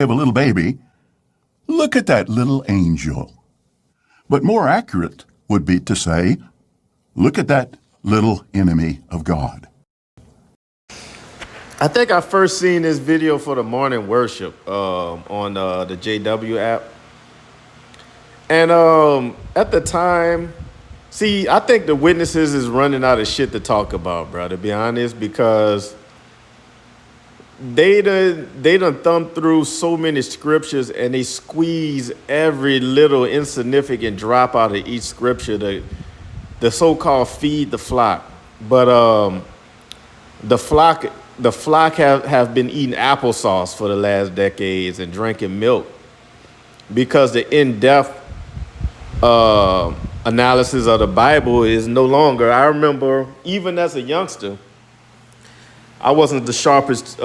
of a little baby, look at that little angel. But more accurate would be to say, look at that little enemy of God. I think I first seen this video for the morning worship on the JW app. And at the time, see, I think the witnesses is running out of shit to talk about, bro, to be honest, because they done thumbed through so many scriptures and they squeeze every little insignificant drop out of each scripture, the so-called feed the flock. But the flock have been eating applesauce for the last decades and drinking milk because the in-depth analysis of the Bible is no longer. I remember even as a youngster, I wasn't the sharpest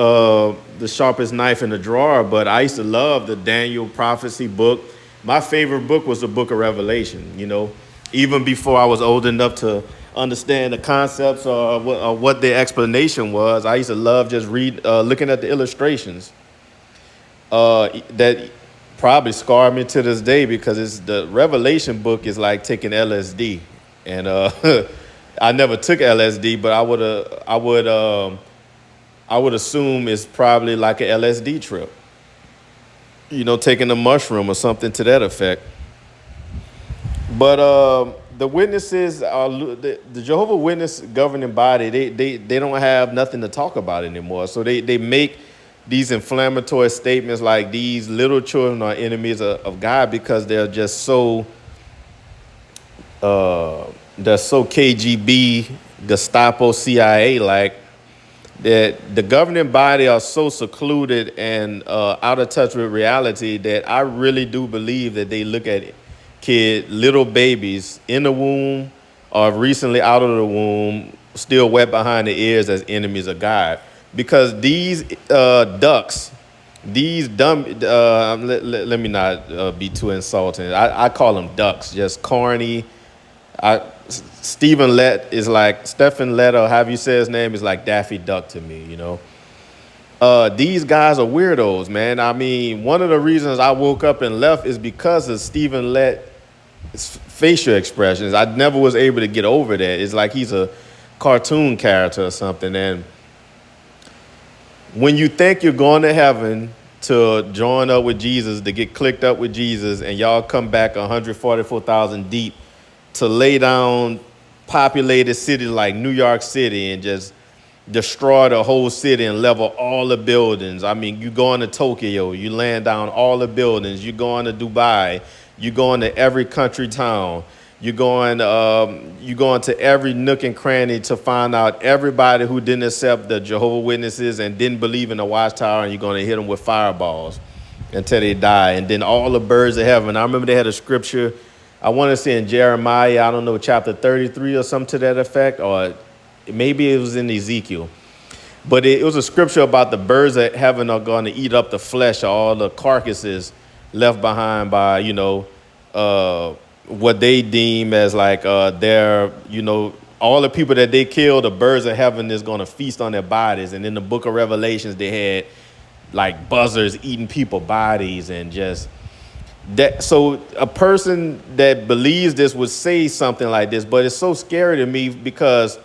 knife in the drawer, but I used to love the Daniel prophecy book. My favorite book was the book of Revelation, you know, even before I was old enough to understand the concepts or what the explanation was. I used to love just looking at the illustrations. That probably scarred me to this day because the Revelation book is like taking LSD, and I never took LSD, but I would assume it's probably like an LSD trip, you know, taking a mushroom or something to that effect. But the witnesses, the Jehovah Witness governing body, they don't have nothing to talk about anymore. So they make these inflammatory statements like these little children are enemies of God because they're just so KGB, Gestapo, CIA like. That the governing body are so secluded and out of touch with reality that I really do believe that they look at little babies in the womb or recently out of the womb, still wet behind the ears, as enemies of God. Because these ducks, these dumb, let me not be too insulting. I call them ducks, just corny. Stephen Lett is like, Stephen Lett, or however you say his name, is like Daffy Duck to me, you know. These guys are weirdos, man. I mean, one of the reasons I woke up and left is because of Stephen Lett's facial expressions. I never was able to get over that. It's like he's a cartoon character or something. And when you think you're going to heaven to join up with Jesus, to get clicked up with Jesus, and y'all come back 144,000 deep, to lay down populated cities like New York City and just destroy the whole city and level all the buildings. I mean, you going to Tokyo, you laying down all the buildings. You going to Dubai, you going to every country town. You going to every nook and cranny to find out everybody who didn't accept the Jehovah Witnesses and didn't believe in the Watchtower, and you're going to hit them with fireballs until they die. And then all the birds of heaven. I remember they had a scripture, I want to say in Jeremiah, I don't know, chapter 33 or something to that effect, or maybe it was in Ezekiel. But it was a scripture about the birds of heaven are going to eat up the flesh of all the carcasses left behind by, you know, what they deem as like their, you know, all the people that they killed, the birds of heaven is going to feast on their bodies. And in the book of Revelations, they had like buzzards eating people's bodies and just... that. So a person that believes this would say something like this, but it's so scary to me because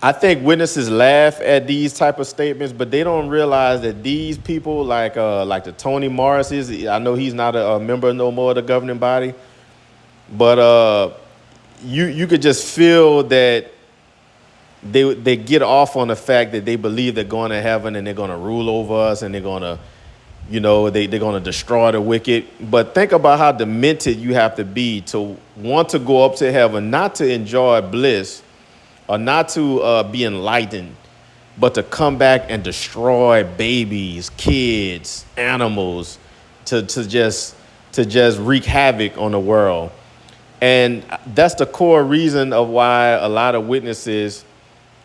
I think witnesses laugh at these type of statements, but they don't realize that these people like the Tony Morrises, I know he's not a member no more of the governing body, but you could just feel that they get off on the fact that they believe they're going to heaven and they're going to rule over us and they're going to, you know, they're going to destroy the wicked. But think about how demented you have to be to want to go up to heaven, not to enjoy bliss or not to be enlightened, but to come back and destroy babies, kids, animals, to just wreak havoc on the world. And that's the core reason of why a lot of witnesses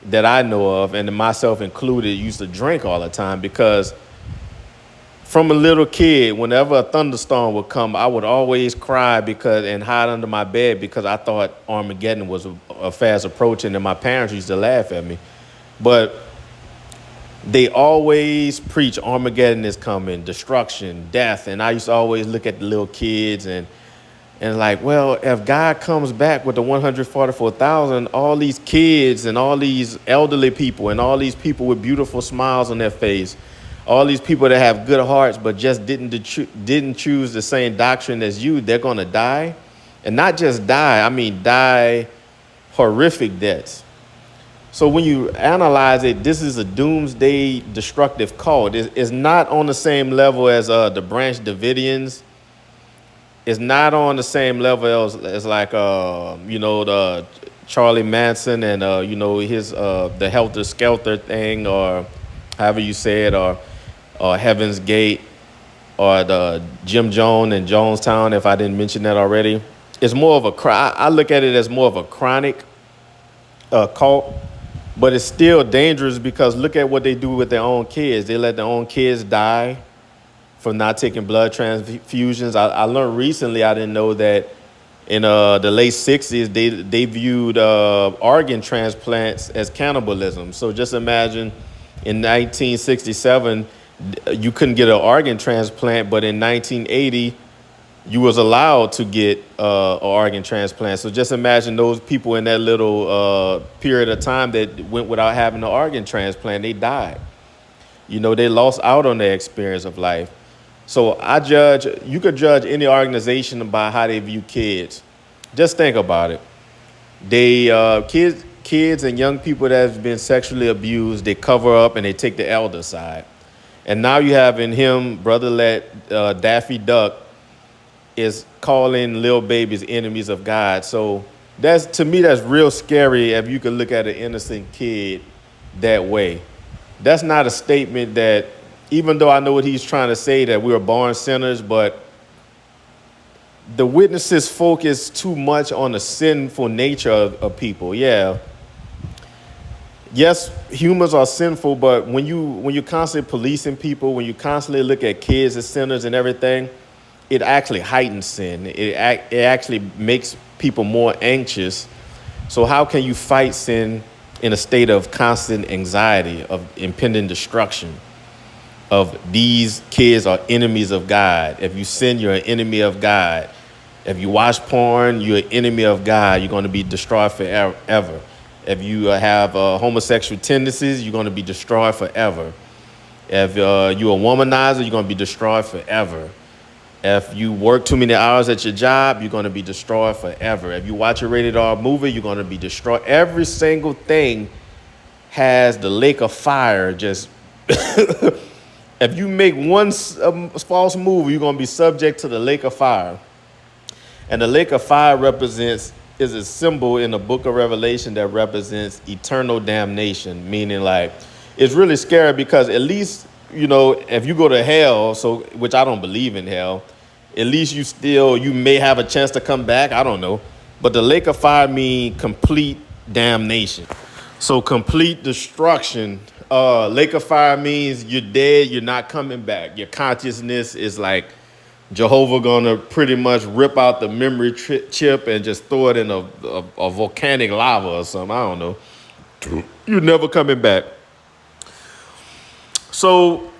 that I know of, and myself included, used to drink all the time, because from a little kid, whenever a thunderstorm would come, I would always cry and hide under my bed because I thought Armageddon was fast approaching, and my parents used to laugh at me. But They always preach Armageddon is coming, destruction, death. And I used to always look at the little kids and like, well, if God comes back with the 144,000, all these kids and all these elderly people and all these people with beautiful smiles on their face, all these people that have good hearts but just didn't choose the same doctrine as you, they're going to die. And not just die, I mean die horrific deaths. So when you analyze it, this is a doomsday destructive cult. It's not on the same level as the Branch Davidians. It's not on the same level as like the Charlie Manson and his the Helter Skelter thing, or however you say it, or Heaven's Gate, or the Jim Jones and Jonestown, if I didn't mention that already. It's more of I look at it as more of a chronic cult, but it's still dangerous because look at what they do with their own kids. They let their own kids die from not taking blood transfusions. I learned recently, I didn't know that in the late 60s, they viewed organ transplants as cannibalism. So just imagine in 1967, you couldn't get an organ transplant, but in 1980, you was allowed to get an organ transplant. So just imagine those people in that little period of time that went without having an organ transplant, they died. They lost out on their experience of life. So you could judge any organization by how they view kids. Just think about it. Kids and young people that have been sexually abused, they cover up and they take the elder side. And now you have in him, Brother Daffy Duck is calling little babies enemies of God. So to me, that's real scary if you could look at an innocent kid that way. That's not a statement that, even though I know what he's trying to say, that we were born sinners, but the witnesses focus too much on the sinful nature of people. Yeah. Yes, humans are sinful, but when you constantly policing people, when you constantly look at kids as sinners and everything, it actually heightens sin. It actually makes people more anxious. So how can you fight sin in a state of constant anxiety, of impending destruction, of these kids are enemies of God? If you sin, you're an enemy of God. If you watch porn, you're an enemy of God. You're going to be destroyed forever. If you have homosexual tendencies, you're going to be destroyed forever. If you're a womanizer, you're going to be destroyed forever. If you work too many hours at your job, you're going to be destroyed forever. If you watch a rated R movie, you're going to be destroyed. Every single thing has the lake of fire. Just if you make one false move, you're going to be subject to the lake of fire. And the lake of fire is a symbol in the book of Revelation that represents eternal damnation, meaning like it's really scary because at least, if you go to hell, which I don't believe in hell, at least you may have a chance to come back. I don't know. But the lake of fire means complete damnation. So complete destruction. Lake of fire means you're dead. You're not coming back. Your consciousness is like Jehovah going to pretty much rip out the memory chip and just throw it in a volcanic lava or something. I don't know. You're never coming back. So,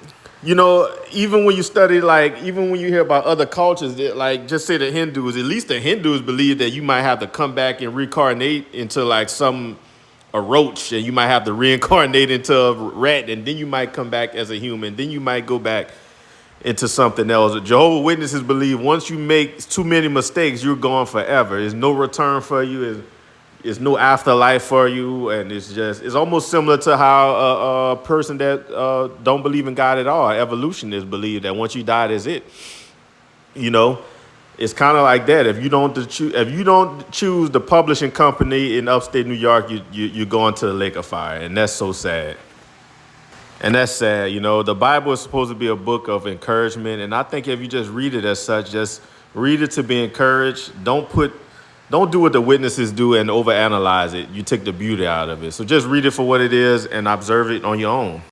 even when you study, even when you hear about other cultures, just say the Hindus, at least the Hindus believe that you might have to come back and reincarnate into a roach, and you might have to reincarnate into a rat, and then you might come back as a human. Then you might go back into something else. Jehovah's Witnesses believe once you make too many mistakes, you're gone forever. There's no return for you. There's no afterlife for you. And it's almost similar to how a person that don't believe in God at all, evolutionists, believe that once you die, that's it. It's kind of like that. If you don't choose the publishing company in upstate New York, you're going to the lake of fire. And that's so sad. And that's sad. The Bible is supposed to be a book of encouragement. And I think if you just read it as such, just read it to be encouraged. Don't do what the witnesses do and overanalyze it. You take the beauty out of it. So just read it for what it is and observe it on your own.